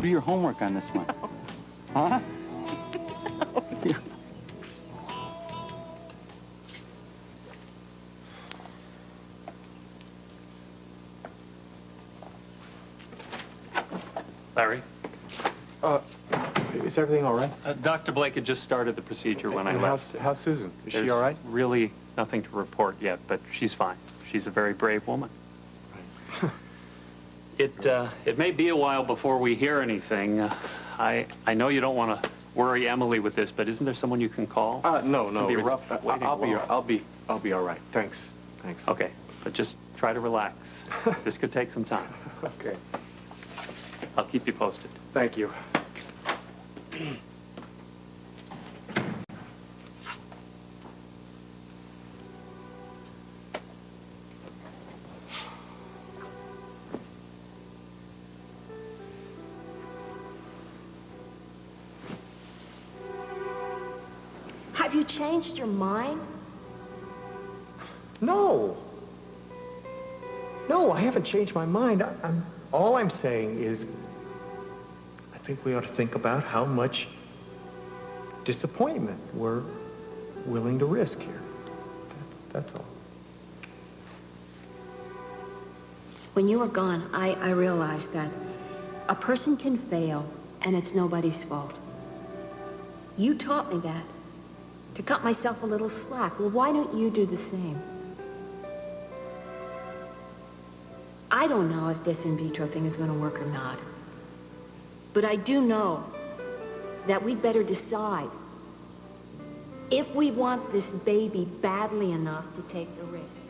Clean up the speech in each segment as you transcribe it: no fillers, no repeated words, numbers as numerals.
Do your homework on this one. Huh? Yeah. Larry? Is everything all right? Dr. Blake had just started the procedure when I left. How's Susan? Is There's she all right? Really nothing to report yet, but she's fine. She's a very brave woman. Right. It may be a while before we hear anything. I know you don't want to worry Emily with this, but isn't there someone you can call? No. Be It's, rough waiting I'll be all right. Thanks. Okay, but just try to relax. This could take some time. Okay. I'll keep you posted. Thank you. Have you changed your mind? No, I haven't changed my mind. All I'm saying is, I think we ought to think about how much disappointment we're willing to risk here. That's all. When you were gone, I realized that a person can fail, and it's nobody's fault. You taught me that, to cut myself a little slack. Well, why don't you do the same? I don't know if this in vitro thing is going to work or not. But I do know that we'd better decide if we want this baby badly enough to take the risk.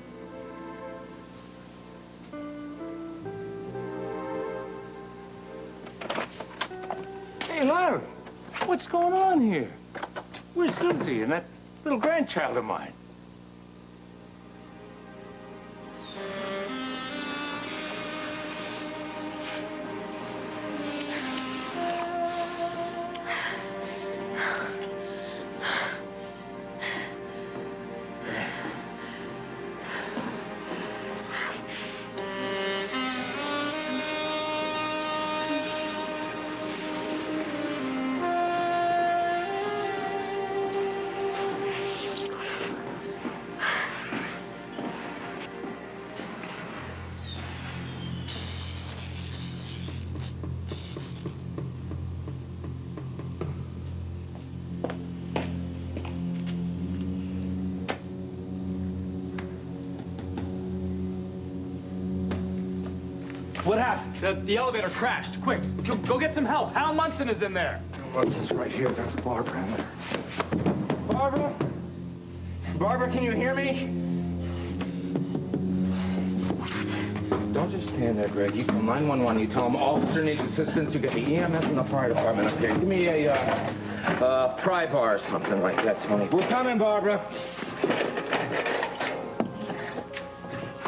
Hey, Larry, what's going on here? Where's Susie and that little grandchild of mine? What happened? The elevator crashed. Quick, go get some help. Hal Munson is in there. Munson's right here. That's Barbara. Barbara? Barbara, can you hear me? Don't just stand there, Greg. You call 911. You tell them officer needs assistance. You get the EMS and the fire department up here. Give me a pry bar or something like that, Tony. We're coming, Barbara.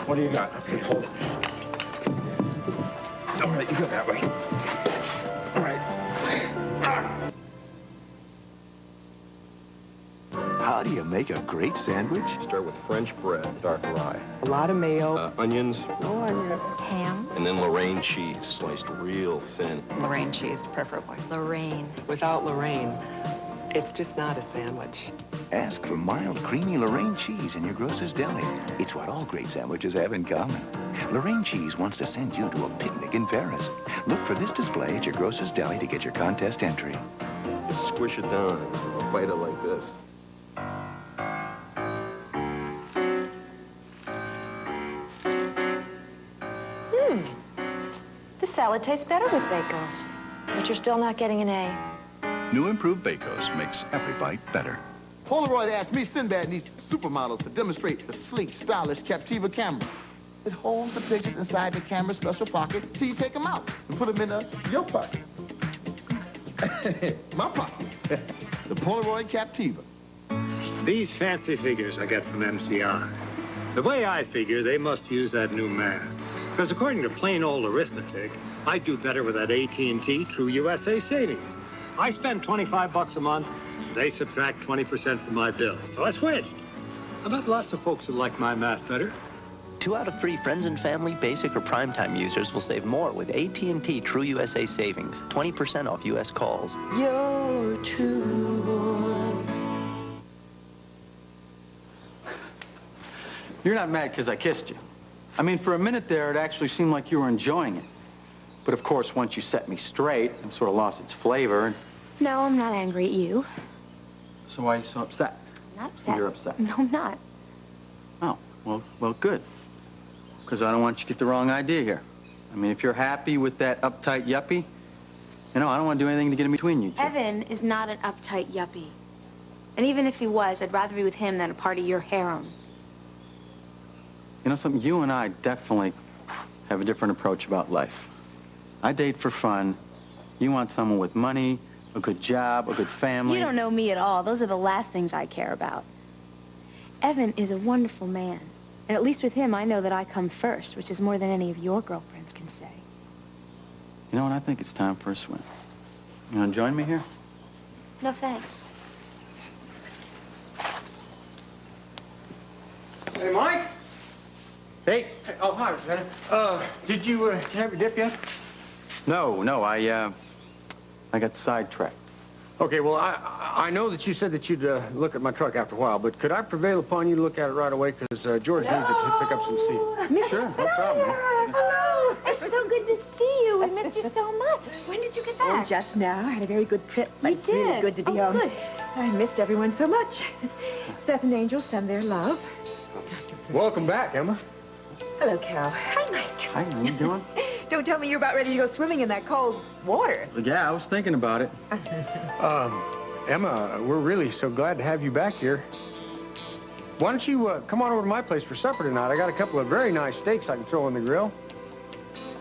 What do you got? Okay, hold it. All right, you go that way. All right. How do you make a great sandwich? Start with French bread, dark rye. A lot of mayo. Onions. No onions. Ham. And then Lorraine cheese, sliced real thin. Lorraine cheese, preferably. Lorraine. Without Lorraine, it's just not a sandwich. Ask for mild, creamy Lorraine cheese in your grocer's deli. It's what all great sandwiches have in common. Lorraine Cheese wants to send you to a picnic in Paris. Look for this display at your grocer's deli to get your contest entry. Just squish it down and bite it like this. The salad tastes better with Bacos. But you're still not getting an A. New improved Bacos makes every bite better. Polaroid asked me Sinbad needs supermodels to demonstrate the sleek, stylish Captiva camera. It holds the pictures inside the camera's special pocket till you take them out and put them in your pocket. My pocket. The Polaroid Captiva. These fancy figures I get from MCI. The way I figure, they must use that new math. Because according to plain old arithmetic, I do better with that AT&T True USA savings. I spend $25 a month, they subtract 20% from my bill. So I switched. I bet lots of folks would like my math better. 2 out of 3 friends and family, basic, or primetime users will save more with AT&T True USA Savings. 20% off U.S. calls. Your true voice. You're not mad because I kissed you. I mean, for a minute there, it actually seemed like you were enjoying it. But of course, once you set me straight, it sort of lost its flavor. And... No, I'm not angry at you. So why are you so upset? I'm not upset. You're upset. No, I'm not. Oh, well, good. Because I don't want you to get the wrong idea here. I mean, if you're happy with that uptight yuppie, you know, I don't want to do anything to get in between you two. Evan is not an uptight yuppie. And even if he was, I'd rather be with him than a part of your harem. You know something? You and I definitely have a different approach about life. I date for fun. You want someone with money, a good job, a good family. You don't know me at all. Those are the last things I care about. Evan is a wonderful man. And at least with him, I know that I come first, which is more than any of your girlfriends can say. You know what? I think it's time for a swim. You want to join me here? No, thanks. Hey, Mike? Hey. Oh, hi, Lieutenant. Did you have your dip yet? No, I got sidetracked. Okay, well, I know that you said that you'd look at my truck after a while, but could I prevail upon you to look at it right away? Because George needs to pick up some seed. Sure, no problem. Hello. It's so good to see you. We missed you so much. When did you get back? Oh, just now. I had a very good trip. You It's really did? good to be Oh, home. good. I missed everyone so much. Seth and Angel send their love. Welcome back, Emma. Hello, Cal. Hi, Mike. Hi, how you doing? Don't tell me you're about ready to go swimming in that cold water. Yeah, I was thinking about it. Emma, we're really so glad to have you back here. Why don't you come on over to my place for supper tonight? I got a couple of very nice steaks I can throw on the grill.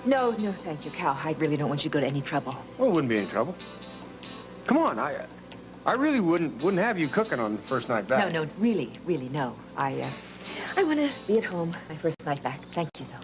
No, thank you, Cal. I really don't want you to go to any trouble. Well, it wouldn't be any trouble. Come on, I really wouldn't have you cooking on the first night back. No, really, no. I want to be at home my first night back. Thank you, though.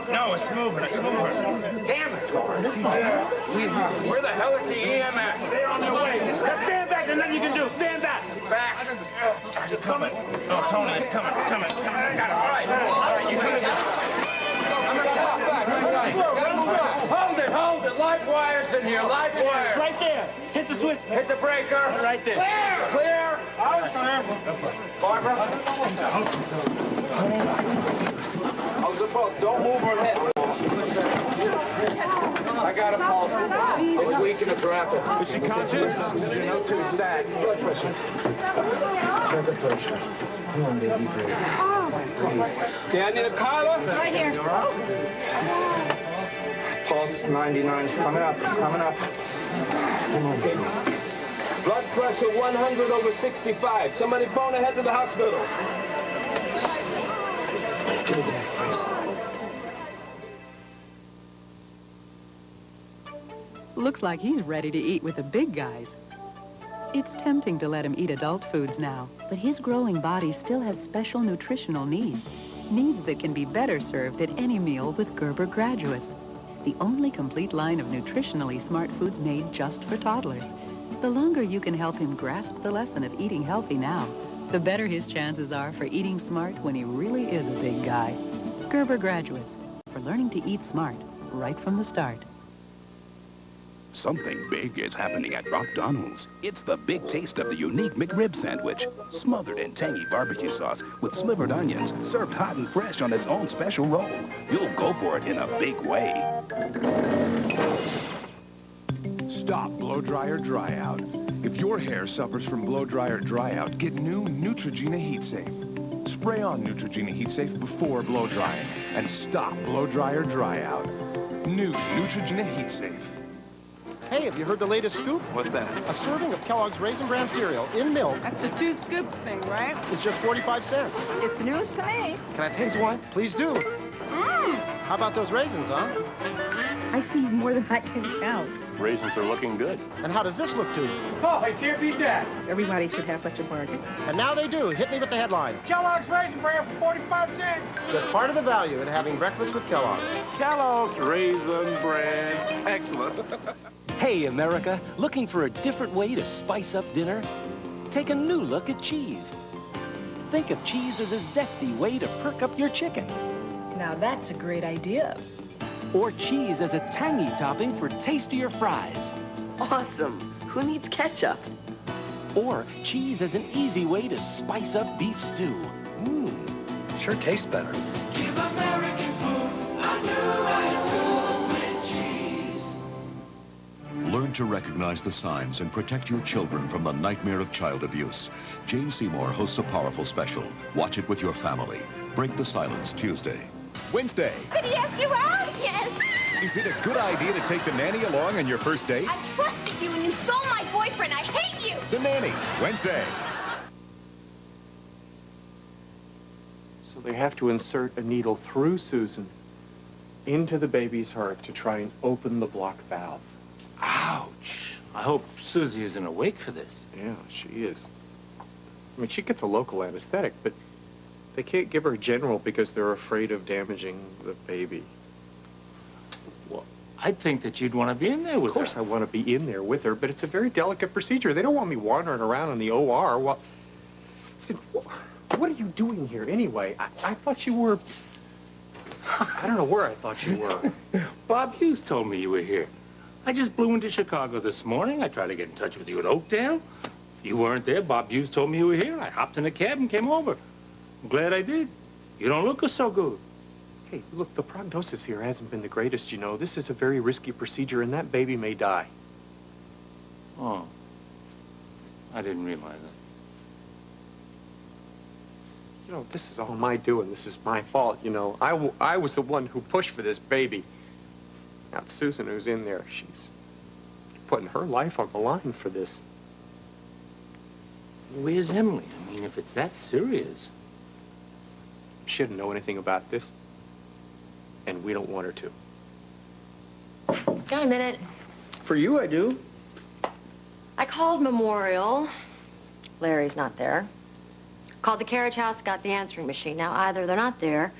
No, it's moving. Damn it, Lord. Where the hell is the EMS? They're on their way. Now stand back. There's nothing you can do. Stand back. Back. It's coming. Oh, Tony, it's coming. I got it. All right, you can do it. I'm going to pop back. Hold it. Live wires in here. Live wires. Right there. Hit the switch. Hit the breaker. Right there. Clear. Barbara. How's the pulse? Don't move her head. I got a pulse. It's weak and it's rapid. Is she conscious? No, too stacked. Blood pressure. Check the pressure. Come on, baby. Okay, I need a collar. Right here. Pulse 99 is coming up. It's coming up. Come on, baby. Blood pressure 100/65. Somebody phone ahead to the hospital. Give me that, please. Looks like he's ready to eat with the big guys. It's tempting to let him eat adult foods now, but his growing body still has special nutritional needs. Needs that can be better served at any meal with Gerber Graduates, the only complete line of nutritionally smart foods made just for toddlers. The longer you can help him grasp the lesson of eating healthy now, the better his chances are for eating smart when he really is a big guy. Gerber Graduates, for learning to eat smart right from the start. Something big is happening at McDonald's. It's the big taste of the unique McRib sandwich, smothered in tangy barbecue sauce with slivered onions, served hot and fresh on its own special roll. You'll go for it in a big way. Stop blow dry or dry out. If your hair suffers from blow dry or dry out, get new Neutrogena Heat Safe. Spray on Neutrogena Heat Safe before blow drying and stop blow dryer dry out. New Neutrogena Heat Safe. Hey, have you heard the latest scoop? What's that? A serving of Kellogg's Raisin Bran cereal in milk. That's the 2 scoops thing, right? It's just 45 cents. It's news to me. Can I taste one? Please do. How about those raisins, huh? I see more than I can count. Raisins are looking good. And how does this look to you? Oh, I can't beat that. Everybody should have such a bargain. And now they do. Hit me with the headline. Kellogg's Raisin Bran for 45 cents. Just part of the value in having breakfast with Kellogg's. Kellogg's Raisin Bran. Excellent. Hey, America, looking for a different way to spice up dinner? Take a new look at cheese. Think of cheese as a zesty way to perk up your chicken. Now that's a great idea. Or cheese as a tangy topping for tastier fries. Awesome. Who needs ketchup? Or cheese as an easy way to spice up beef stew. Sure tastes better. Give American food a new attitude with cheese. Learn to recognize the signs and protect your children from the nightmare of child abuse. Jane Seymour hosts a powerful special. Watch it with your family. Break the Silence, Tuesday. Wednesday. Did he ask you out? Yes. Is it a good idea to take the nanny along on your first date? I trusted you and you stole my boyfriend. I hate you. The Nanny, Wednesday. So they have to insert a needle through Susan into the baby's heart to try and open the block valve. Ouch. I hope Susie isn't awake for this. Yeah, she is. I mean, she gets a local anesthetic, but they can't give her a general because they're afraid of damaging the baby. Well, I'd think that you'd want to be in there with her. Of course I want to be in there with her, but it's a very delicate procedure. They don't want me wandering around in the OR. Well, listen, what are you doing here anyway? I thought you were... I don't know where I thought you were. Bob Hughes told me you were here. I just blew into Chicago this morning. I tried to get in touch with you at Oakdale. You weren't there. Bob Hughes told me you were here. I hopped in a cab and came over. I'm glad I did. You don't look so good. Hey, look, the prognosis here hasn't been the greatest, you know. This is a very risky procedure, and that baby may die. Oh. I didn't realize that. You know, this is all my doing. This is my fault, you know. I was the one who pushed for this baby. Not Susan, who's in there. She's putting her life on the line for this. Where's Emily? I mean, if it's that serious. She didn't know anything about this, and we don't want her to. Got a minute? For you, I do. I called Memorial. Larry's not there. Called the carriage house, got the answering machine. Now, either they're not there,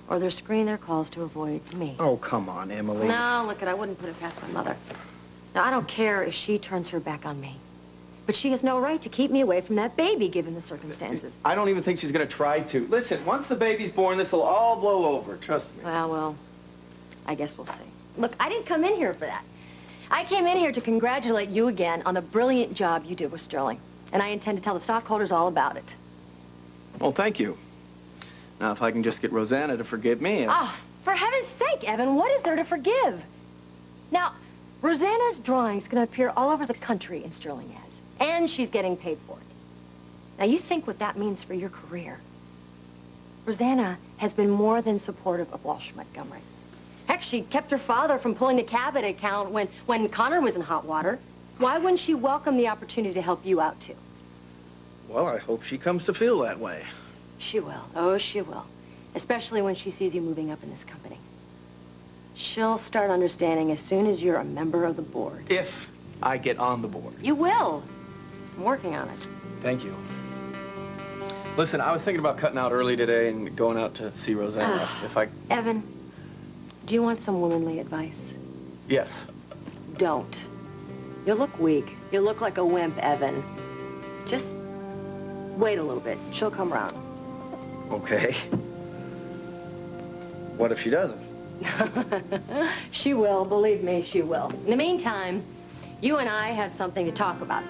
or they're screening their calls to avoid me. Oh, come on, Emily. No, look, I wouldn't put it past my mother. Now, I don't care if she turns her back on me. But she has no right to keep me away from that baby, given the circumstances. I don't even think she's going to try to. Listen, once the baby's born, this will all blow over. Trust me. Well, I guess we'll see. Look, I didn't come in here for that. I came in here to congratulate you again on the brilliant job you did with Sterling. And I intend to tell the stockholders all about it. Well, thank you. Now, if I can just get Rosanna to forgive me... Oh, for heaven's sake, Evan, what is there to forgive? Now, Rosanna's drawing's going to appear all over the country in Sterling ads. And she's getting paid for it. Now, you think what that means for your career. Rosanna has been more than supportive of Walsh Montgomery. Heck, she kept her father from pulling the Cabot account when Connor was in hot water. Why wouldn't she welcome the opportunity to help you out, too? Well, I hope she comes to feel that way. She will. Oh, she will. Especially when she sees you moving up in this company. She'll start understanding as soon as you're a member of the board. If I get on the board. You will. I'm working on it. Thank you. Listen, I was thinking about cutting out early today and going out to see Rosanna. If I... Evan, do you want some womanly advice? Yes. Don't. You'll look weak. You'll look like a wimp, Evan. Just wait a little bit. She'll come around. Okay. What if she doesn't? She will. Believe me, she will. In the meantime, you and I have something to talk about.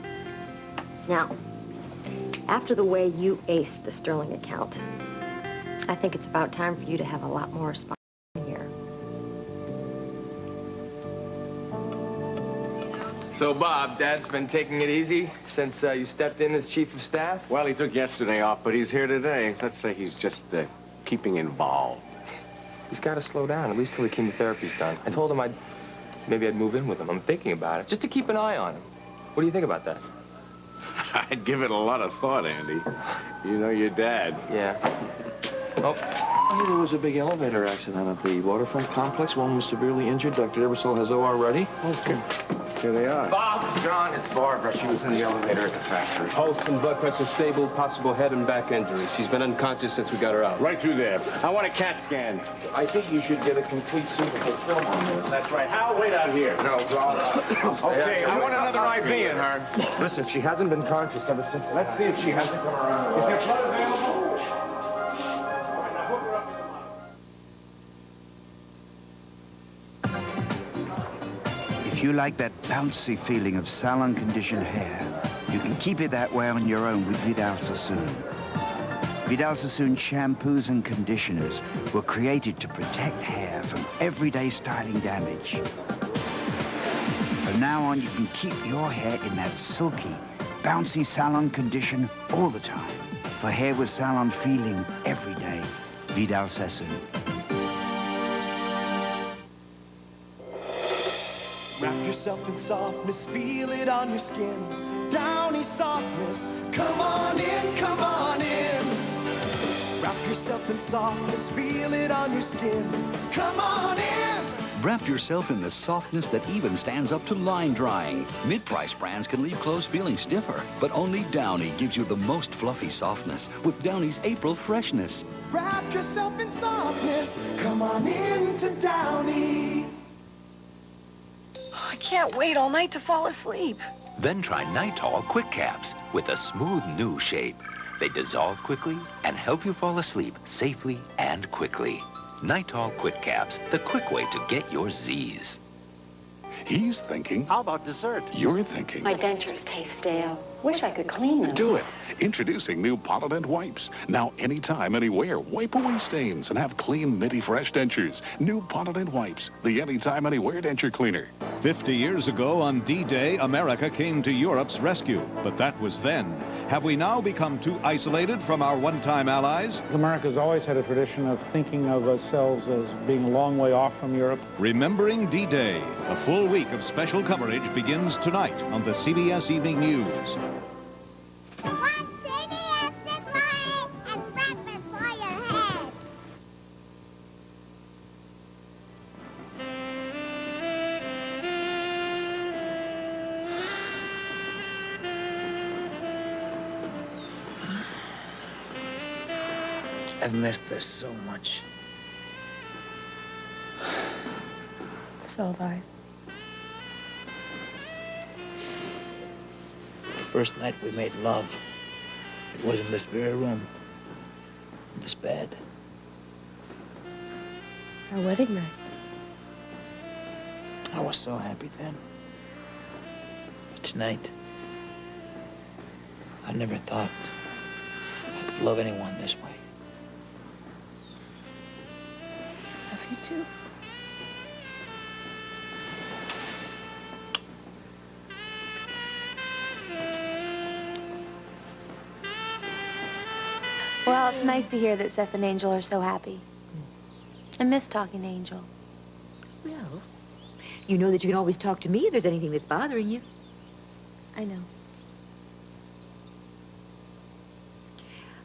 Now, after the way you aced the Sterling account, I think it's about time for you to have a lot more responsibility here. So, Bob, Dad's been taking it easy since you stepped in as chief of staff? Well, he took yesterday off, but he's here today. Let's say he's just keeping involved. He's got to slow down, at least till the chemotherapy's done. I told him maybe I'd move in with him. I'm thinking about it, just to keep an eye on him. What do you think about that? I'd give it a lot of thought, Andy. You know your dad. Yeah. Oh. Hey, there was a big elevator accident at the waterfront complex. One was severely injured. Dr. Ebersol has OR ready. Okay. Here they are. Bob, John, it's Barbara. She was in the elevator at the factory. Pulse and blood pressure stable, possible head and back injury. She's been unconscious since we got her out. Right through there. I want a CAT scan. I think you should get a complete suitable film on this. That's right. Hal, wait out here. No, Okay, I want another IV in her. Listen, she hasn't been conscious ever since. Let's see if she hasn't come around. Is there blood available? If you like that bouncy feeling of salon-conditioned hair, you can keep it that way on your own with Vidal Sassoon. Vidal Sassoon shampoos and conditioners were created to protect hair from everyday styling damage. From now on, you can keep your hair in that silky, bouncy salon condition all the time. For hair with salon feeling every day, Vidal Sassoon. Wrap yourself in softness, feel it on your skin. Downy softness, come on in, come on in. Wrap yourself in softness, feel it on your skin. Come on in. Wrap yourself in the softness that even stands up to line drying. Mid-price brands can leave clothes feeling stiffer, but only Downy gives you the most fluffy softness with Downy's April freshness. Wrap yourself in softness, come on in to Downy. I can't wait all night to fall asleep. Then try Nitol Quick Caps with a smooth new shape. They dissolve quickly and help you fall asleep safely and quickly. Nitol Quick Caps, the quick way to get your Z's. He's thinking. How about dessert? You're thinking. My dentures taste stale. Wish I could clean them. Do it. Introducing new Polident wipes. Now, anytime, anywhere, wipe away stains and have clean, nitty fresh dentures. New Polident wipes, the anytime, anywhere denture cleaner. 50 years ago on D-Day, America came to Europe's rescue. But that was then. Have we now become too isolated from our one-time allies? America's always had a tradition of thinking of ourselves as being a long way off from Europe. Remembering D-Day. A full week of special coverage begins tonight on the CBS Evening News. I've missed this so much. So have I. The first night we made love, it was in this very room, this bed. Our wedding night. I was so happy then. But tonight, I never thought I could love anyone this way. Love you too. Well, it's nice to hear that Seth and Angel are so happy. I miss talking to Angel. Well, you know that you can always talk to me if there's anything that's bothering you. I know.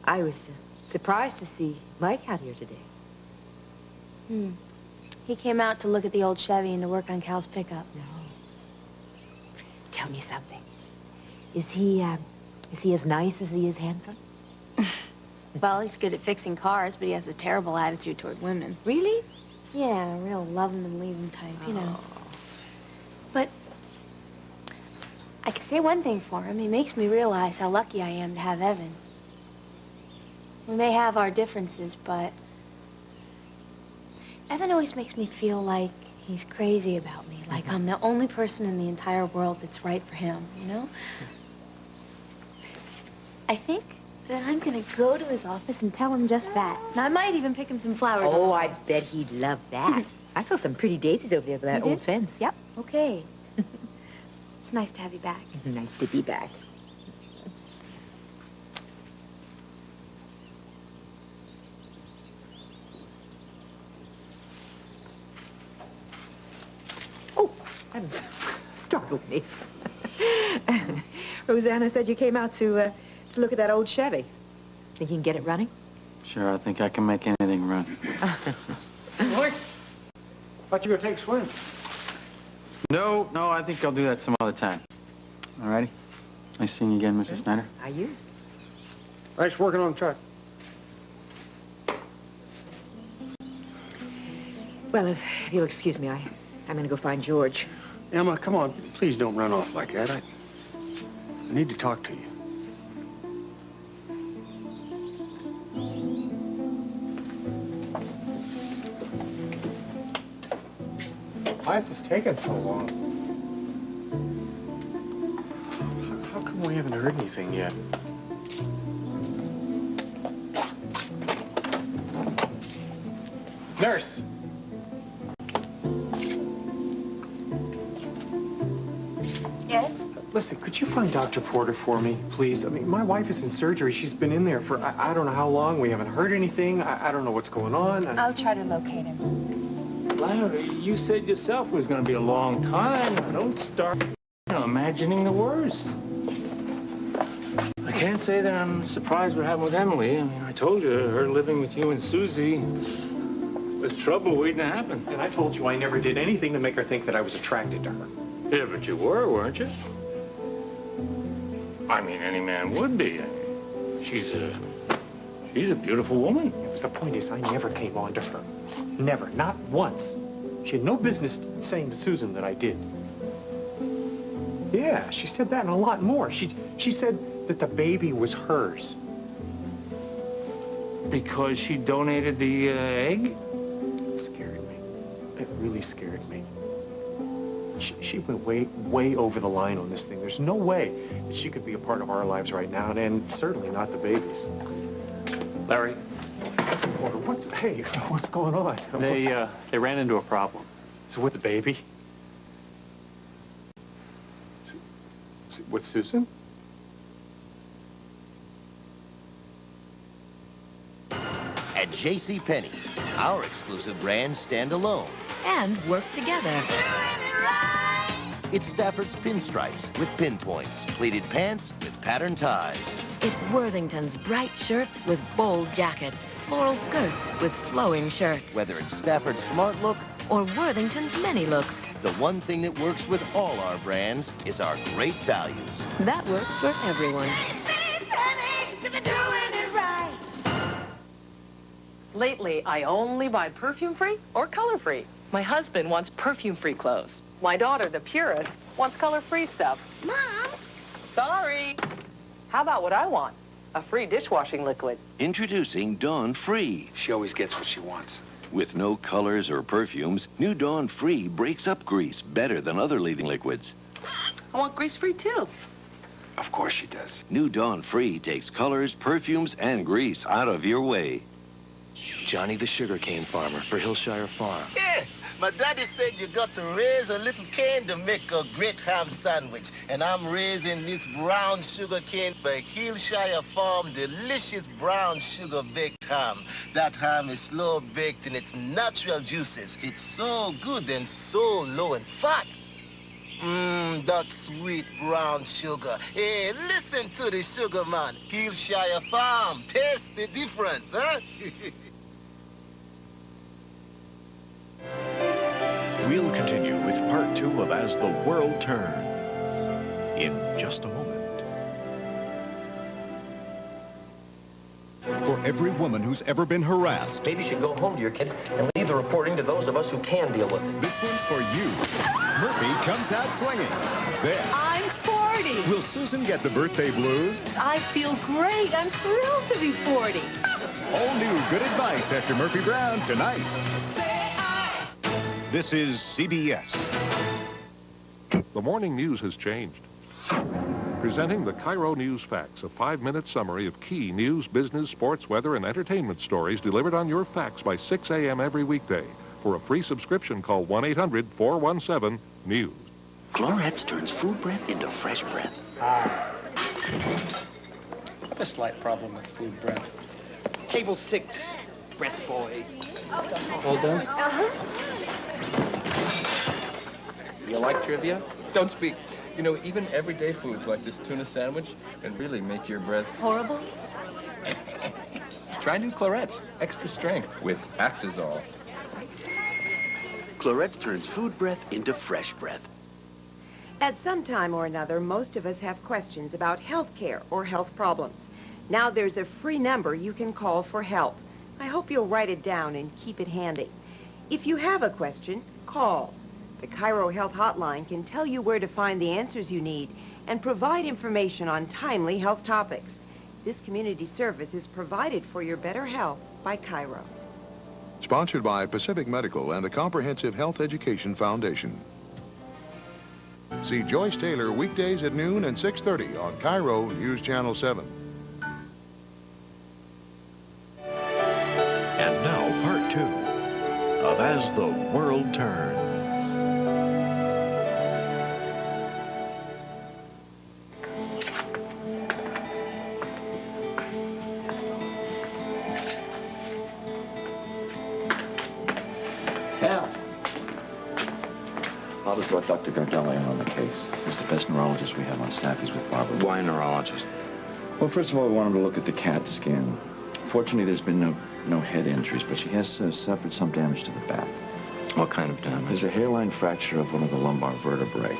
I was surprised to see Mike out here today. He came out to look at the old Chevy and to work on Cal's pickup. No. Tell me something. Is he as nice as he is handsome? Well, he's good at fixing cars, but he has a terrible attitude toward women. Really? Yeah, a real love 'em and leave 'em type, you know. But I can say one thing for him. He makes me realize how lucky I am to have Evan. We may have our differences, but Evan always makes me feel like he's crazy about me, like I'm the only person in the entire world that's right for him, you know? I think that I'm gonna go to his office and tell him just that. And I might even pick him some flowers. Oh, I bet he'd love that. I saw some pretty daisies over there by that You old did? fence. Yep. Okay. It's nice to have you back. Nice to be back. Oh, that startled me. Rosanna said you came out to look at that old Chevy. Think you can get it running? Sure, I think I can make anything run. Mike, thought you were going to take a swim. No, I think I'll do that some other time. All righty? Nice seeing you again, Mrs. Snyder. Are you? Thanks for working on the truck. Well, if you'll excuse me, I'm going to go find George. Emma, come on. Please don't run off like that. I need to talk to you. Why is this taking so long? How come we haven't heard anything yet? Nurse! Yes? Listen, could you find Dr. Porter for me, please? I mean, my wife is in surgery. She's been in there for I don't know how long. We haven't heard anything. I don't know what's going on. I'll try to locate him. Larry, you said yourself it was going to be a long time. Don't start imagining the worst. I can't say that I'm surprised what happened with Emily. I mean, I told you, her living with you and Susie was trouble waiting to happen. And I told you I never did anything to make her think that I was attracted to her. Yeah, but you were, weren't you? I mean, any man would be. I mean, she's a beautiful woman. But the point is, I never came on to her. Never, not once. She had no business saying to Susan that I did. Yeah, she said that and a lot more. She said that the baby was hers. Because she donated the egg? It scared me. It really scared me. She went way over the line on this thing. There's no way that she could be a part of our lives right now, and certainly not the baby's. Larry, What's going on? they ran into a problem. So with the baby? With Susan? At JCPenney, our exclusive brands stand alone. And work together. It's Stafford's pinstripes with pinpoints, pleated pants with pattern ties. It's Worthington's bright shirts with bold jackets, floral skirts with flowing shirts. Whether it's Stafford's smart look or Worthington's many looks, the one thing that works with all our brands is our great values. that works for everyone. Lately, I only buy perfume-free or color-free. My husband wants perfume-free clothes. My daughter, the purist, wants color-free stuff. Mom! Sorry. How about what I want? A free dishwashing liquid. Introducing Dawn Free. She always gets what she wants. With no colors or perfumes, new Dawn Free breaks up grease better than other leading liquids. I want grease-free, too. Of course she does. New Dawn Free takes colors, perfumes, and grease out of your way. Johnny the sugarcane farmer for Hillshire Farm. Yeah, my daddy said you got to raise a little cane to make a great ham sandwich. And I'm raising this brown sugar cane for Hillshire Farm delicious brown sugar baked ham. That ham is slow baked in its natural juices. It's so good and so low in fat. That sweet brown sugar. Hey, listen to the sugar man. Hillshire Farm. Taste the difference, huh? We'll continue with part 2 of As the World Turns in just a moment. For every woman who's ever been harassed. Maybe you should go home to your kid and leave the reporting to those of us who can deal with it. This one's for you. Murphy comes out swinging. There. I'm 40. Will Susan get the birthday blues? I feel great. I'm thrilled to be 40. All new good advice after Murphy Brown tonight. This is CBS. The morning news has changed. Presenting the Cairo News Facts, a 5-minute summary of key news, business, sports, weather, and entertainment stories delivered on your fax by 6 a.m. every weekday. For a free subscription, call 1-800-417-NEWS. Chlorets turns food breath into fresh breath. I have a slight problem with food breath. Table 6, breath boy. All done? Uh-huh. You like trivia? Don't speak. You know, even everyday foods like this tuna sandwich can really make your breath Horrible? Try new Chlorets, extra strength with Actazol. Chlorets turns food breath into fresh breath. At some time or another, most of us have questions about health care or health problems. Now there's a free number you can call for help. I hope you'll write it down and keep it handy. If you have a question, call. The Cairo Health Hotline can tell you where to find the answers you need and provide information on timely health topics. This community service is provided for your better health by Cairo. Sponsored by Pacific Medical and the Comprehensive Health Education Foundation. See Joyce Taylor weekdays at noon and 6:30 on Cairo News Channel 7. And now, part 2 of As the World Turns. Father's brought Dr. Gardella in on the case. He's the best neurologist we have on staff. He's with Barbara. Why a neurologist? Well, first of all, we want him to look at the CAT scan. Fortunately, there's been no head injuries, but she has suffered some damage to the back. What kind of damage? There's a hairline fracture of one of the lumbar vertebrae.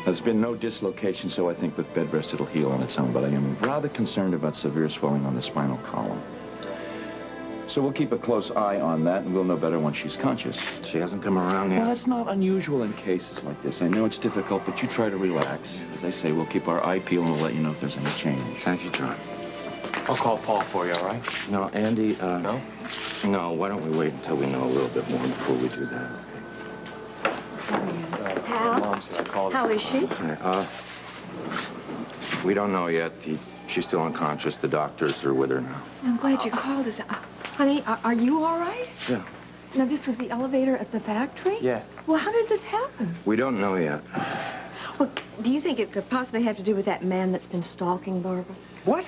There's been no dislocation, so I think with bed rest it'll heal on its own, but I am rather concerned about severe swelling on the spinal column. So we'll keep a close eye on that, and we'll know better once she's conscious. She hasn't come around yet? Well, that's not unusual in cases like this. I know it's difficult, but you try to relax. As I say, we'll keep our eye peeled and we'll let you know if there's any change. Thank you, John. I'll call Paul for you, all right? No, Andy, No? No, why don't we wait until we know a little bit more before we do that? Hal? Mom said I called her. How is she? We don't know yet. She's still unconscious. The doctors are with her now. I'm glad you called us. Honey, are you all right? Yeah. Now, this was the elevator at the factory? Yeah. Well, how did this happen? We don't know yet. Well, do you think it could possibly have to do with that man that's been stalking Barbara? What?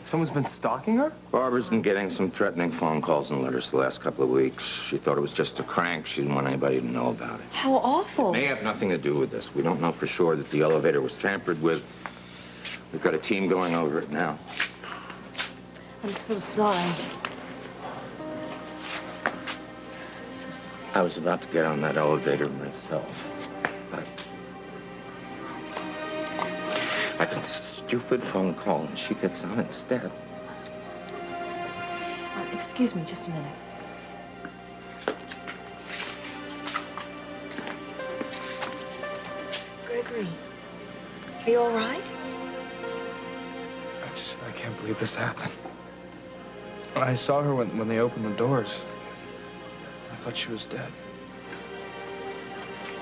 Someone's been stalking her? Barbara's been getting some threatening phone calls and letters the last couple of weeks. She thought it was just a crank. She didn't want anybody to know about it. How awful. May have nothing to do with this. We don't know for sure that the elevator was tampered with. We've got a team going over it now. I'm so sorry. I was about to get on that elevator myself, but I got this stupid phone call and she gets on instead. Excuse me just a minute. Gregory, are you all right? I can't believe this happened. I saw her when they opened the doors. I thought she was dead.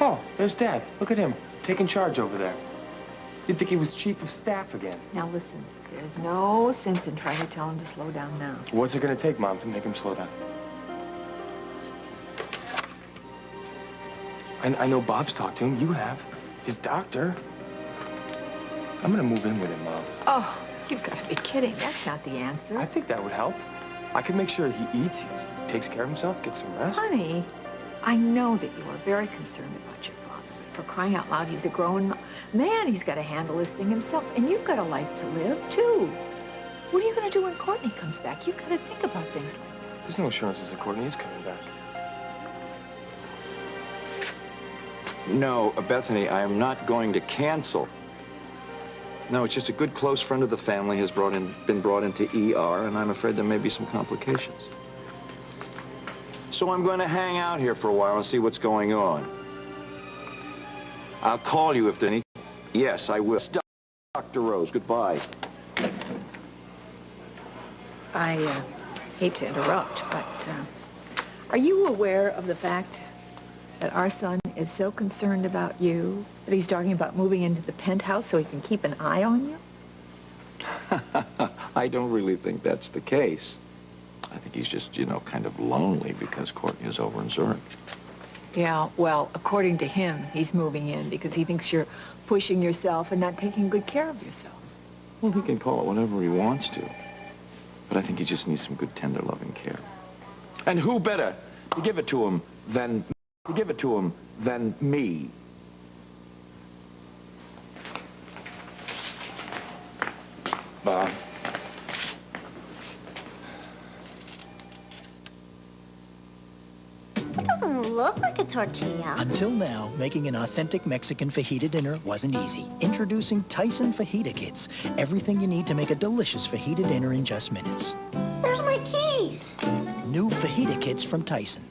Oh, there's Dad. Look at him, taking charge over there. You'd think he was chief of staff again. Now listen, there's no sense in trying to tell him to slow down now. What's it gonna take, Mom, to make him slow down? I know Bob's talked to him. You have. His doctor. I'm gonna move in with him, Mom. Oh, you've got to be kidding. That's not the answer. I think that would help. I could make sure he eats, he takes care of himself, gets some rest. Honey, I know that you are very concerned about your father. For crying out loud, he's a grown man. He's got to handle this thing himself. And you've got a life to live, too. What are you going to do when Courtney comes back? You've got to think about things like that. There's no assurances that Courtney is coming back. No, Bethany, I am not going to cancel. No, it's just a good close friend of the family has been brought into ER, and I'm afraid there may be some complications. So I'm going to hang out here for a while and see what's going on. I'll call you if there's any. Yes, I will. Dr. Rose, goodbye. I hate to interrupt, but are you aware of the fact that our son is so concerned about you that he's talking about moving into the penthouse so he can keep an eye on you? I don't really think that's the case. I think he's just, kind of lonely because Courtney is over in Zurich. Yeah, well, according to him, he's moving in because he thinks you're pushing yourself and not taking good care of yourself. Well, he can call it whatever he wants to. But I think he just needs some good, tender, loving care. And who better to give it to him than me? Bob. It doesn't look like a tortilla. Until now, making an authentic Mexican fajita dinner wasn't easy. Introducing Tyson Fajita Kits. Everything you need to make a delicious fajita dinner in just minutes. Where's my keys? New Fajita Kits from Tyson.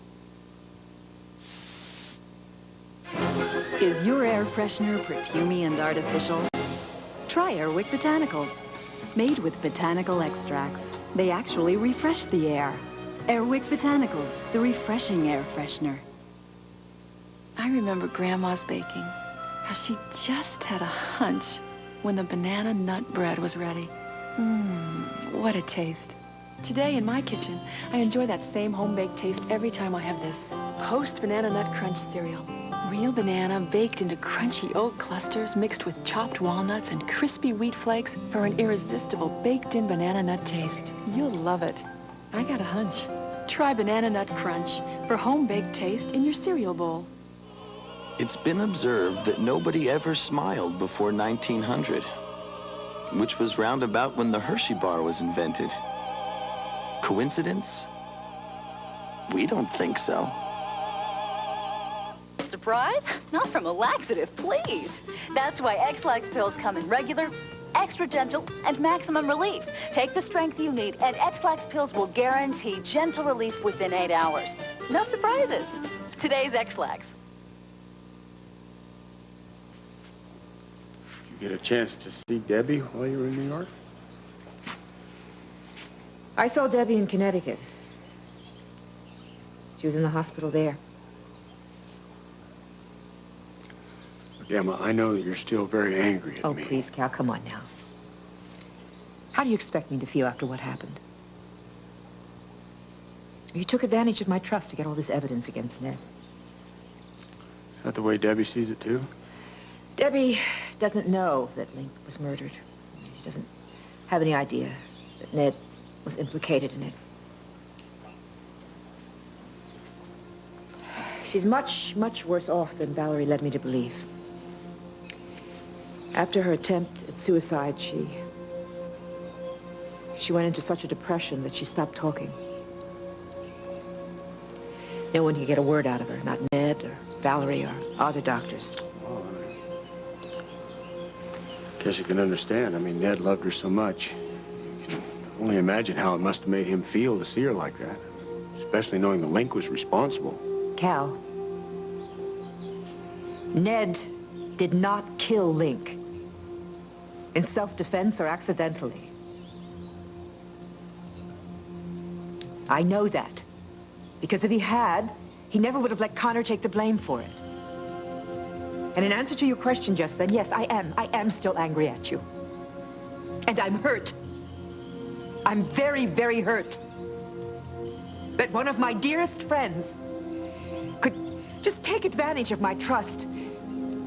Is your air freshener perfumey and artificial? Try Airwick Botanicals. Made with botanical extracts, they actually refresh the air. Airwick Botanicals, the refreshing air freshener. I remember Grandma's baking, how she just had a hunch when the banana nut bread was ready. What a taste. Today in my kitchen, I enjoy that same home-baked taste every time I have this post-banana nut crunch cereal. Real banana baked into crunchy oat clusters mixed with chopped walnuts and crispy wheat flakes for an irresistible baked-in banana nut taste. You'll love it. I got a hunch. Try Banana Nut Crunch for home-baked taste in your cereal bowl. It's been observed that nobody ever smiled before 1900, which was round about when the Hershey bar was invented. Coincidence? We don't think so. Surprise? Not from a laxative, please. That's why X-Lax pills come in regular, extra gentle, and maximum relief. Take the strength you need, and X-Lax pills will guarantee gentle relief within 8 hours. No surprises. Today's X-Lax. Did you get a chance to see Debbie while you were in New York? I saw Debbie in Connecticut. She was in the hospital there. Emma, I know that you're still very angry at me. Oh, please, Cal, come on now. How do you expect me to feel after what happened? You took advantage of my trust to get all this evidence against Ned. Is that the way Debbie sees it, too? Debbie doesn't know that Link was murdered. She doesn't have any idea that Ned was implicated in it. She's much, much worse off than Valerie led me to believe. After her attempt at suicide, she went into such a depression that she stopped talking. No one could get a word out of her, not Ned or Valerie or other doctors. Oh, I guess you can understand. I mean, Ned loved her so much. You can only imagine how it must have made him feel to see her like that, especially knowing that Link was responsible. Cal, Ned did not kill Link. In self-defense or accidentally. I know that. Because if he had, he never would have let Connor take the blame for it. And in answer to your question just then, yes, I am still angry at you. And I'm hurt. I'm very, very hurt. That one of my dearest friends could just take advantage of my trust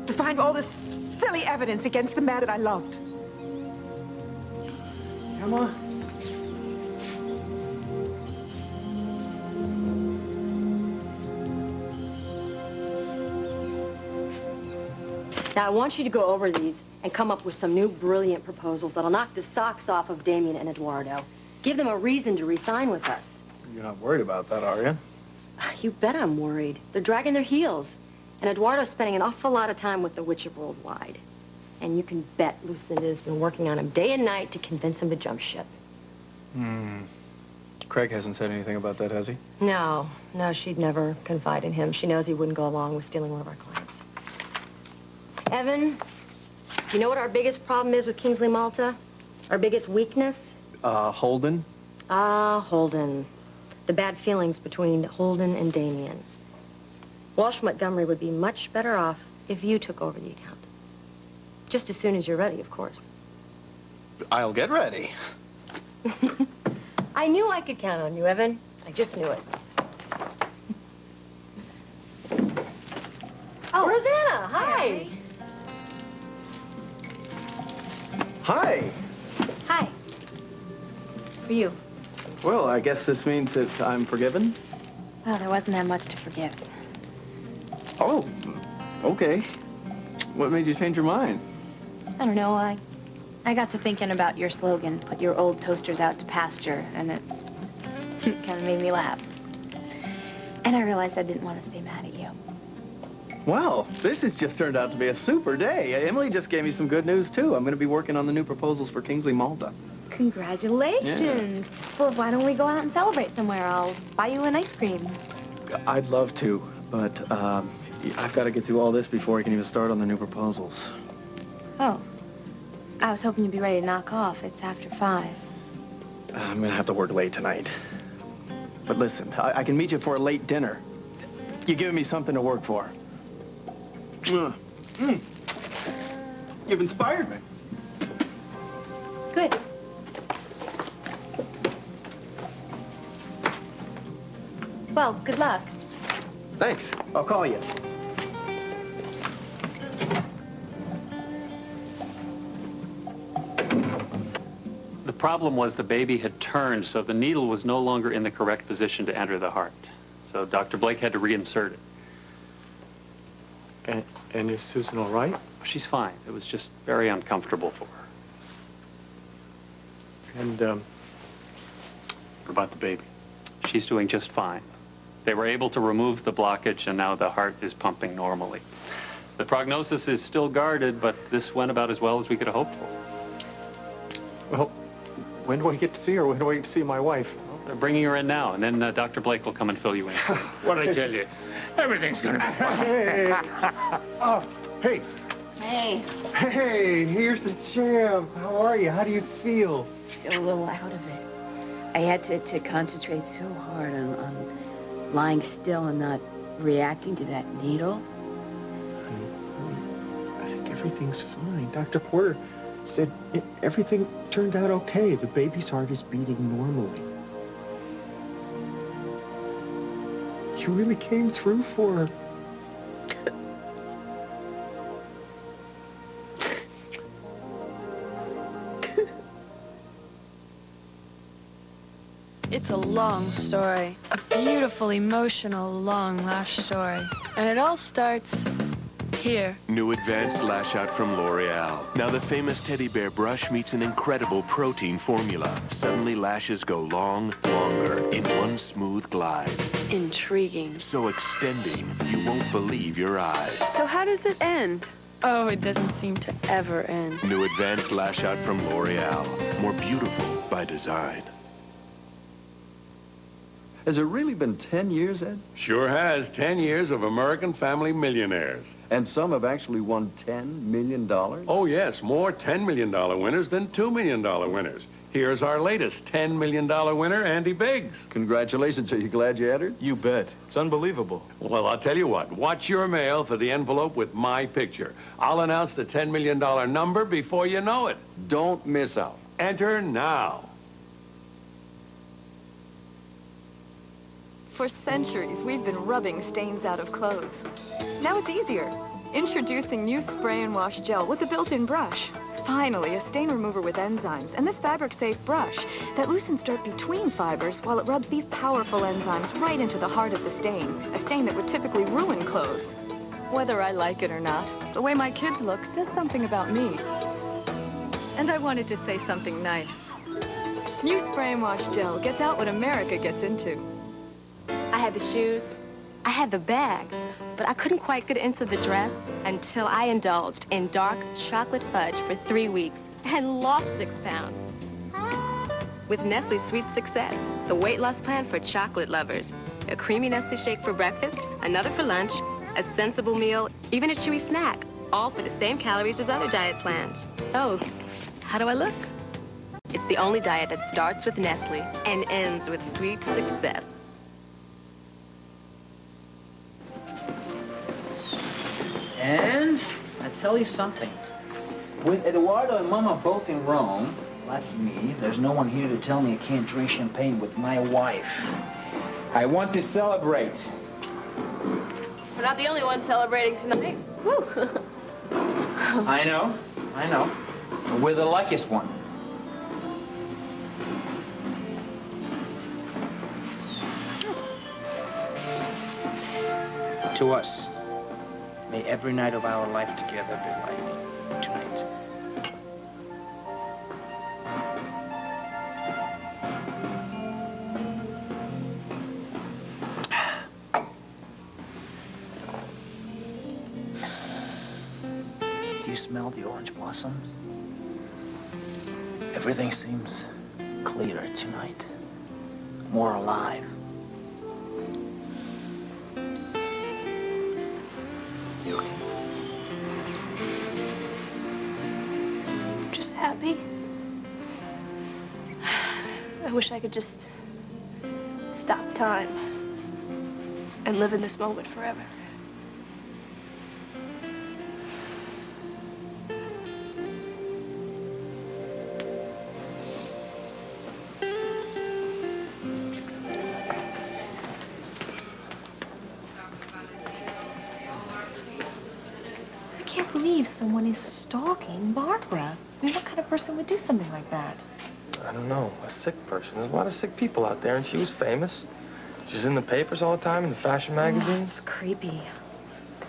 to find all this silly evidence against the man that I loved. Emma? Now, I want you to go over these and come up with some new brilliant proposals that'll knock the socks off of Damien and Eduardo. Give them a reason to re-sign with us. You're not worried about that, are you? You bet I'm worried. They're dragging their heels. And Eduardo's spending an awful lot of time with the Witcher Worldwide. And you can bet Lucinda's been working on him day and night to convince him to jump ship. Craig hasn't said anything about that, has he? No, she'd never confide in him. She knows he wouldn't go along with stealing one of our clients. Evan, do you know what our biggest problem is with Kingsley Malta? Our biggest weakness? Holden? Holden. The bad feelings between Holden and Damien. Walsh Montgomery would be much better off if you took over the account. Just as soon as you're ready, of course. I'll get ready. I knew I could count on you, Evan. I just knew it. Hi. Hi. Hi. For you. Well, I guess this means that I'm forgiven? Well, there wasn't that much to forgive. Oh, okay. What made you change your mind? I don't know, I got to thinking about your slogan, put your old toasters out to pasture, and it kind of made me laugh. And I realized I didn't want to stay mad at you. Well, this has just turned out to be a super day. Emily just gave me some good news, too. I'm going to be working on the new proposals for Kingsley Malta. Congratulations. Yeah. Well, why don't we go out and celebrate somewhere? I'll buy you an ice cream. I'd love to, but I've got to get through all this before I can even start on the new proposals. Oh. I was hoping you'd be ready to knock off. It's after 5. I'm going to have to work late tonight. But listen, I can meet you for a late dinner. You're giving me something to work for. You've inspired me. Good. Well, good luck. Thanks. I'll call you. The problem was the baby had turned, so the needle was no longer in the correct position to enter the heart. So Dr. Blake had to reinsert it. And is Susan all right? She's fine. It was just very uncomfortable for her. And, what about the baby? She's doing just fine. They were able to remove the blockage, and now the heart is pumping normally. The prognosis is still guarded, but this went about as well as we could have hoped for. Well, when do I get to see her? When do I get to see my wife? Well, they're bringing her in now, and then Dr. Blake will come and fill you in. What'd I tell you? Everything's gonna be fine. Hey. Oh, hey. Hey. Hey, here's the jam. How are you? How do you feel? A little out of it. I had to concentrate so hard on lying still and not reacting to that needle. I think everything's fine. Dr. Porter said everything turned out okay. The baby's heart is beating normally. You really came through for her. It's a long story. A beautiful, emotional, long lash story. And it all starts here. New advanced lash out from L'Oreal. Now the famous teddy bear brush meets an incredible protein formula. Suddenly lashes go long, longer in one smooth glide. Intriguing. So extending, you won't believe your eyes. So how does it end? Oh, it doesn't seem to ever end. New advanced lash out from L'Oreal. More beautiful by design. Has it really been 10 years, Ed? Sure has. 10 years of American Family Millionaires. And some have actually won $10 million? Oh, yes. More $10 million winners than $2 million winners. Here's our latest $10 million winner, Andy Biggs. Congratulations. Are you glad you entered? You bet. It's unbelievable. Well, I'll tell you what. Watch your mail for the envelope with my picture. I'll announce the $10 million number before you know it. Don't miss out. Enter now. For centuries, we've been rubbing stains out of clothes. Now it's easier. Introducing new spray and wash gel with a built-in brush. Finally, a stain remover with enzymes and this fabric-safe brush that loosens dirt between fibers while it rubs these powerful enzymes right into the heart of the stain, a stain that would typically ruin clothes. Whether I like it or not, the way my kids look says something about me. And I wanted to say something nice. New spray and wash gel gets out what America gets into. I had the shoes, I had the bag, but I couldn't quite get into the dress until I indulged in dark chocolate fudge for 3 weeks and lost 6 pounds. With Nestle's Sweet Success, the weight loss plan for chocolate lovers. A creamy Nestle shake for breakfast, another for lunch, a sensible meal, even a chewy snack, all for the same calories as other diet plans. Oh, how do I look? It's the only diet that starts with Nestle and ends with sweet success. And I tell you something. With Eduardo and Mama both in Rome, like me, there's no one here to tell me I can't drink champagne with my wife. I want to celebrate. We're not the only ones celebrating tonight. Whew. I know. We're the luckiest one. To us, may every night of our life together be like tonight. Do you smell the orange blossoms? Everything seems clearer tonight, more alive. Just happy. I wish I could just stop time and live in this moment forever. I can't believe someone is stalking Barbara. I mean, what kind of person would do something like that? I don't know. A sick person. There's a lot of sick people out there, and she was famous. She's in the papers all the time, in the fashion magazines. It's creepy.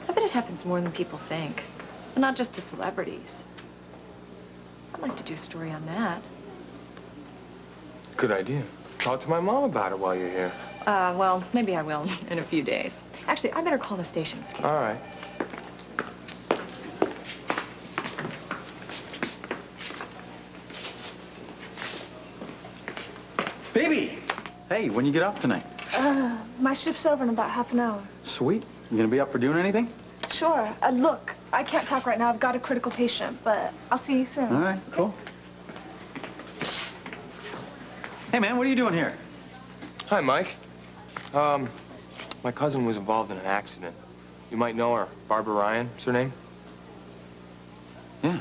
I bet it happens more than people think. But not just to celebrities. I'd like to do a story on that. Good idea. Talk to my mom about it while you're here. Well, maybe I will in a few days. Actually, I better call the station, excuse me. All right. Baby! Hey, when you get off tonight? My shift's over in about half an hour. Sweet. You gonna be up for doing anything? Sure. Look, I can't talk right now. I've got a critical patient, but I'll see you soon. All right, cool. Hey, man, what are you doing here? Hi, Mike. My cousin was involved in an accident. You might know her. Barbara Ryan, is her name? Yeah.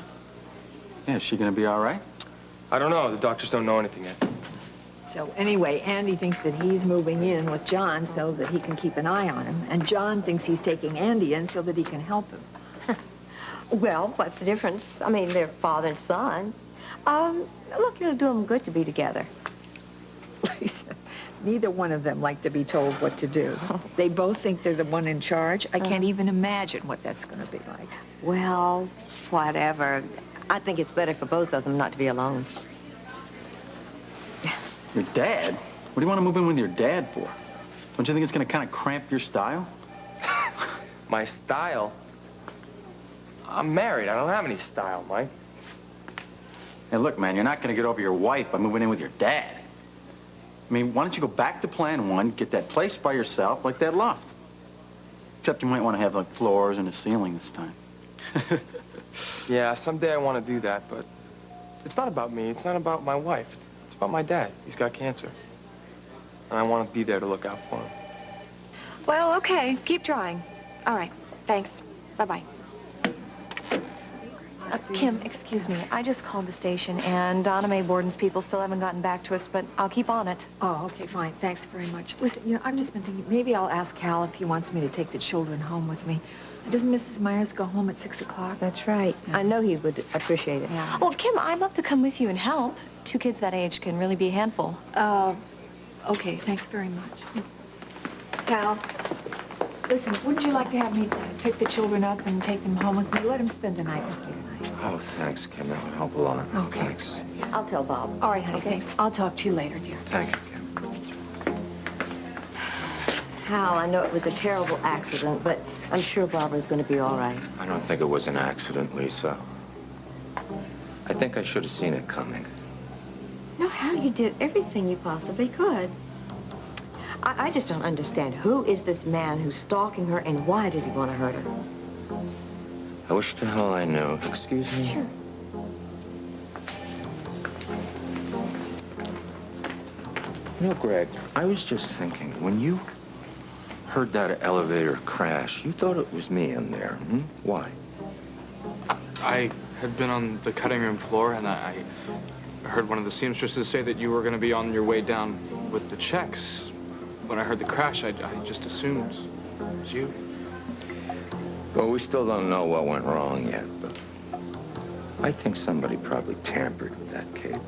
Yeah, is she gonna be all right? I don't know. The doctors don't know anything yet. So anyway, Andy thinks that he's moving in with John so that he can keep an eye on him. And John thinks he's taking Andy in so that he can help him. Well, what's the difference? I mean, they're father and son. Look, it'll do them good to be together. Neither one of them like to be told what to do. They both think they're the one in charge. I can't even imagine what that's going to be like. Well, whatever. I think it's better for both of them not to be alone. Your dad? What do you want to move in with your dad for? Don't you think it's going to kind of cramp your style? My style? I'm married. I don't have any style, Mike. Hey, look, man, you're not going to get over your wife by moving in with your dad. I mean, why don't you go back to plan one, get that place by yourself, like that loft? Except you might want to have, like, floors and a ceiling this time. Yeah, someday I want to do that, but it's not about me. It's not about my wife. It's about my dad. He's got cancer. And I want to be there to look out for him. Well, okay. Keep trying. All right. Thanks. Bye-bye. Kim, excuse me. I just called the station, and Donna Mae Borden's people still haven't gotten back to us, but I'll keep on it. Oh, okay, fine. Thanks very much. Listen, you know, I've just been thinking, maybe I'll ask Hal if he wants me to take the children home with me. Doesn't Mrs. Myers go home at 6 o'clock? That's right. Yeah. I know he would appreciate it. Yeah. Well, Kim, I'd love to come with you and help. 2 kids that age can really be a handful. Okay, thanks very much. Hal, listen, wouldn't you like to have me pick the children up and take them home with me? Let them spend the night with you tonight. Oh, thanks, Kim. That would help a lot. Okay. Thanks. I'll tell Bob. All right, honey, thanks. I'll talk to you later, dear. Thank you, Kim. Hal, I know it was a terrible accident, but I'm sure Barbara's going to be all right. I don't think it was an accident, Lisa. I think I should have seen it coming. No, Hal, you did everything you possibly could. I just don't understand. Who is this man who's stalking her, and why does he want to hurt her? I wish to hell I knew. Excuse me? Sure. You know, Greg, I was just thinking, when you heard that elevator crash, you thought it was me in there, hmm? Why? I had been on the cutting room floor, and I heard one of the seamstresses say that you were going to be on your way down with the checks. When I heard the crash, I just assumed it was you. Well, we still don't know what went wrong yet, but I think somebody probably tampered with that cable.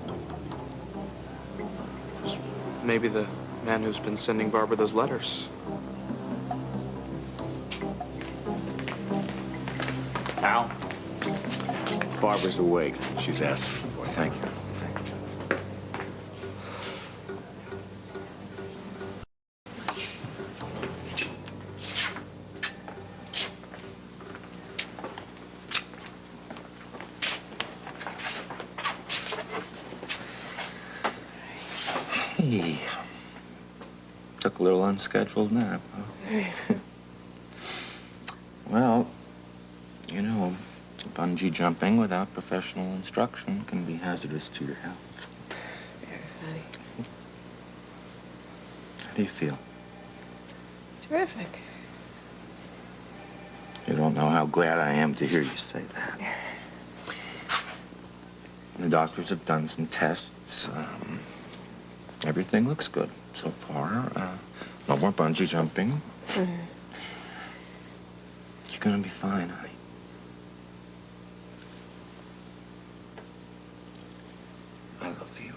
Maybe the man who's been sending Barbara those letters. Al? Barbara's awake. She's asking for you. Thank you. Hey. Took a little unscheduled nap, huh? Well, you know, bungee jumping without professional instruction can be hazardous to your health. Very funny. How do you feel? Terrific. You don't know how glad I am to hear you say that. The doctors have done some tests. Everything looks good so far. No more bungee jumping. Mm-hmm. You're gonna be fine, honey. I love you.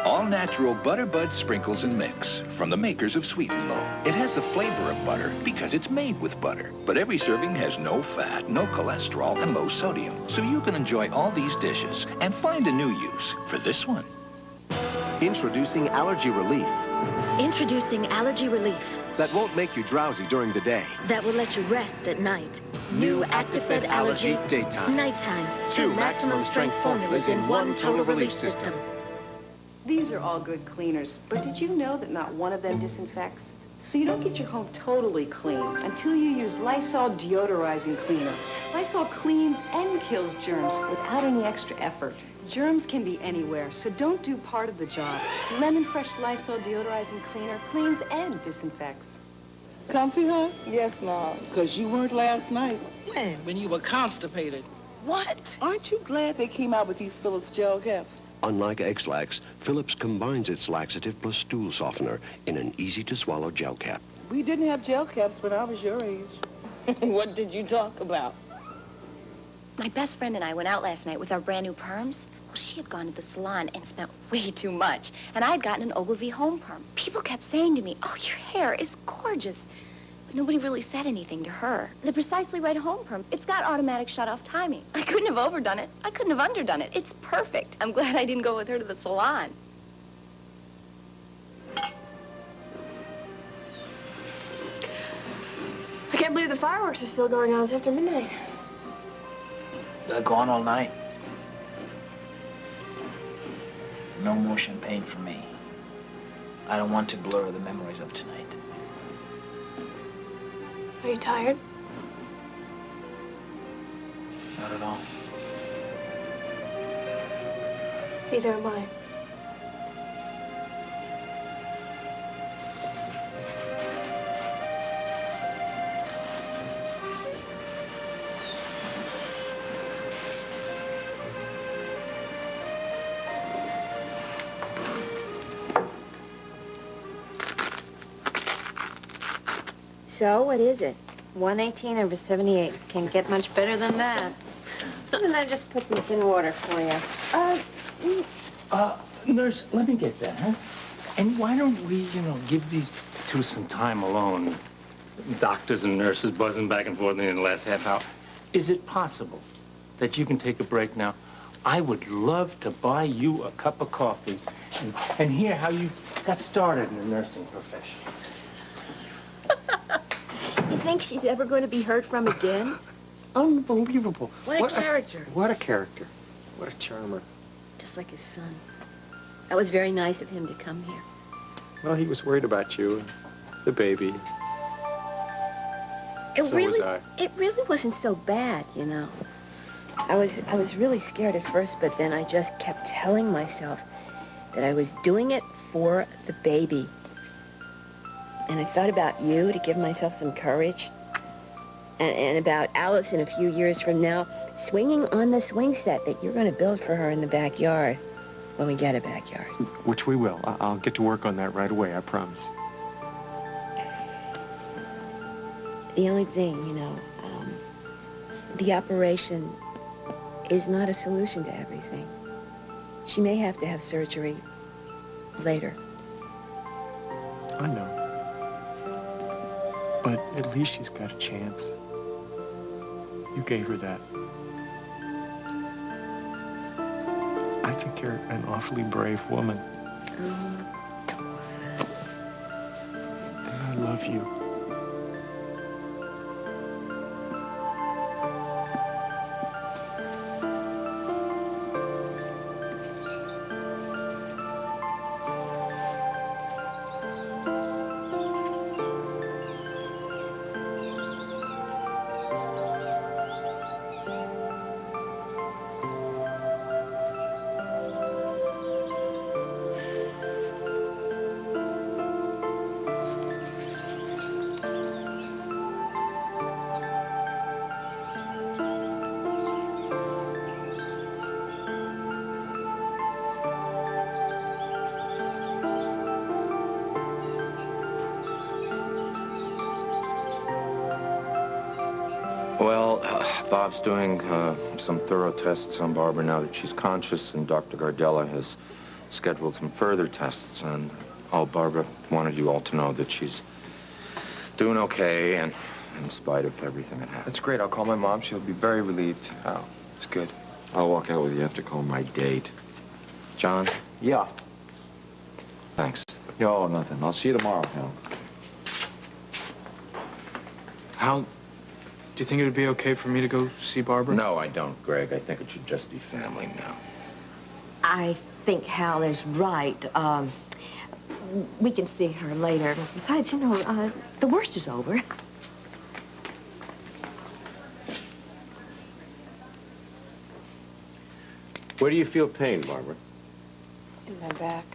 All-natural Butter Bud Sprinkles and Mix from the makers of Sweet and Low. It has the flavor of butter because it's made with butter. But every serving has no fat, no cholesterol, and low sodium. So you can enjoy all these dishes and find a new use for this one. Introducing Allergy Relief. Introducing Allergy Relief. That won't make you drowsy during the day. That will let you rest at night. New Atwt Allergy Daytime. Nighttime. 2 maximum strength formulas in 1 total relief system. These are all good cleaners, but did you know that not one of them disinfects? So you don't get your home totally clean until you use Lysol deodorizing cleaner. Lysol cleans and kills germs without any extra effort. Germs can be anywhere, so don't do part of the job. Lemon Fresh Lysol deodorizing cleaner cleans and disinfects. Comfy, huh? Yes, Mom. Because you weren't last night. When you were constipated. What? Aren't you glad they came out with these Phillips gel caps? Unlike X-Lax, Phillips combines its laxative plus stool softener in an easy-to-swallow gel cap. We didn't have gel caps when I was your age. What did you talk about? My best friend and I went out last night with our brand new perms. Well, she had gone to the salon and spent way too much. And I had gotten an Ogilvy home perm. People kept saying to me, "Oh, your hair is gorgeous." But nobody really said anything to her. The precisely right home perm, it's got automatic shut-off timing. I couldn't have overdone it. I couldn't have underdone it. It's perfect. I'm glad I didn't go with her to the salon. I can't believe the fireworks are still going on. It's after midnight. They'll go on all night. No more champagne for me. I don't want to blur the memories of tonight. Are you tired? Not at all. Neither am I. So, what is it? 118 over 78. Can't get much better than that. And I just put this in water for you. Nurse, let me get that, huh? And why don't we, give these two some time alone? Doctors and nurses buzzing back and forth in the last half hour. Is it possible that you can take a break now? I would love to buy you a cup of coffee and hear how you got started in the nursing profession. You think she's ever going to be heard from again? Unbelievable. What a character. What a character. What a charmer. Just like his son. That was very nice of him to come here. Well, he was worried about you, the baby. So was I. It really wasn't so bad, I was really scared at first, but then I just kept telling myself that I was doing it for the baby. And I thought about you to give myself some courage. And about Alice in a few years from now, swinging on the swing set that you're going to build for her in the backyard. when we get a backyard. Which we will. I'll get to work on that right away, I promise. The only thing, you know, the operation is not a solution to everything. She may have to have surgery later. I know. But at least she's got a chance. You gave her that. I think you're an awfully brave woman. Come on. And I love you. Well, Bob's doing some thorough tests on Barbara now that she's conscious, and Dr. Gardella has scheduled some further tests. And Barbara wanted you all to know that she's doing okay, and in spite of everything that happened. That's great. I'll call my mom. She'll be very relieved. Oh, it's good. I'll walk out with you after call my date. John? Yeah. Thanks. No, nothing. I'll see you tomorrow, Hal. Hal, do you think it would be okay for me to go see Barbara? No, I don't, Greg. I think it should just be family now. I think Hal is right. We can see her later. Besides, you know, the worst is over. Where do you feel pain, Barbara? In my back.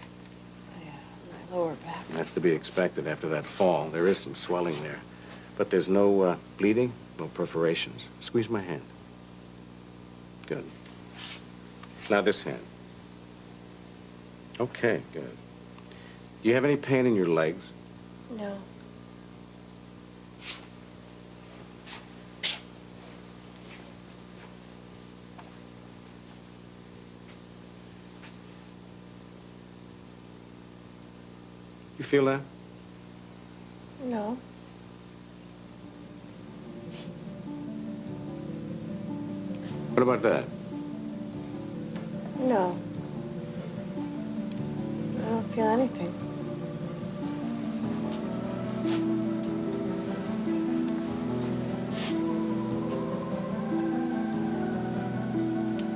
My lower back. That's to be expected after that fall. There is some swelling there. But there's no bleeding, no perforations. Squeeze my hand. Good. Now this hand. Okay, good. Do you have any pain in your legs? No. You feel that? No. What about that? No. I don't feel anything.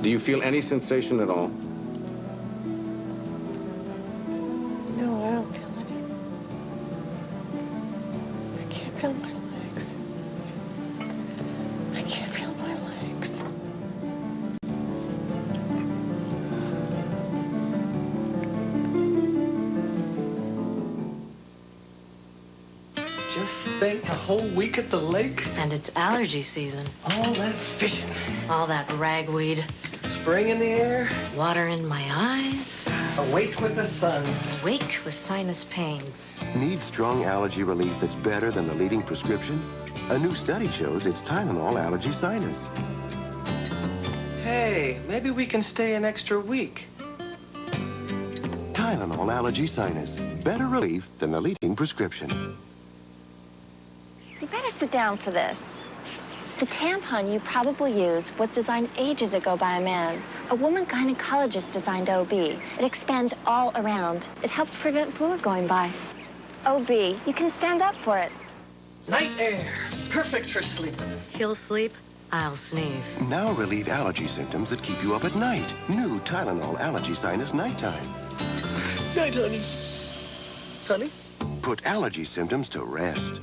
Do you feel any sensation at all? No, I don't feel anything. I can't feel my legs. I can't feel my legs. Just think, a whole week at the lake. And it's allergy season. All that fishing. All that ragweed. Spring in the air. Water in my eyes. Awake with the sun. Awake with sinus pain. Need strong allergy relief that's better than the leading prescription? A new study shows it's Tylenol Allergy Sinus. Hey, maybe we can stay an extra week. Tylenol Allergy Sinus. Better relief than the leading prescription. You better sit down for this. The tampon you probably used was designed ages ago by a man. A woman gynecologist designed OB. It expands all around. It helps prevent fluid going by. OB, you can stand up for it. Night air. Perfect for sleeping. He'll sleep, I'll sneeze. Now relieve allergy symptoms that keep you up at night. New Tylenol Allergy Sinus Nighttime. Night, honey. Honey? Put allergy symptoms to rest.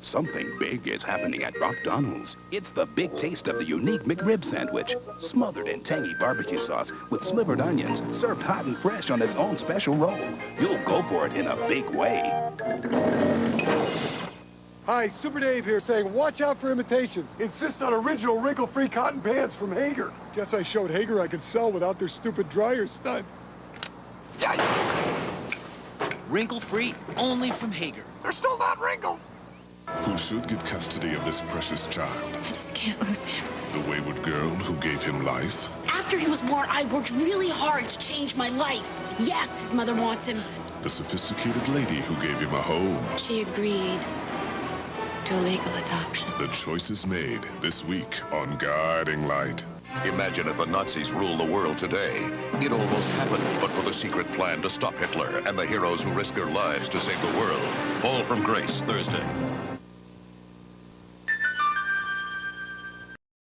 Something big is happening at McDonald's. It's the big taste of the unique McRib sandwich, smothered in tangy barbecue sauce with slivered onions, served hot and fresh on its own special roll. You'll go for it in a big way. Hi, Super Dave here saying watch out for imitations. Insist on original wrinkle-free cotton pants from Hager. Guess I showed Hager I could sell without their stupid dryer stunt. Wrinkle-free, only from Hager. They're still not wrinkled. Who should get custody of this precious child? I just can't lose him. The wayward girl who gave him life? After he was born, I worked really hard to change my life. Yes, his mother wants him. The sophisticated lady who gave him a home? She agreed to a legal adoption. The choice is made this week on Guiding Light. Imagine if the Nazis ruled the world today. It almost happened, but for the secret plan to stop Hitler and the heroes who risked their lives to save the world. Fall from Grace, Thursday.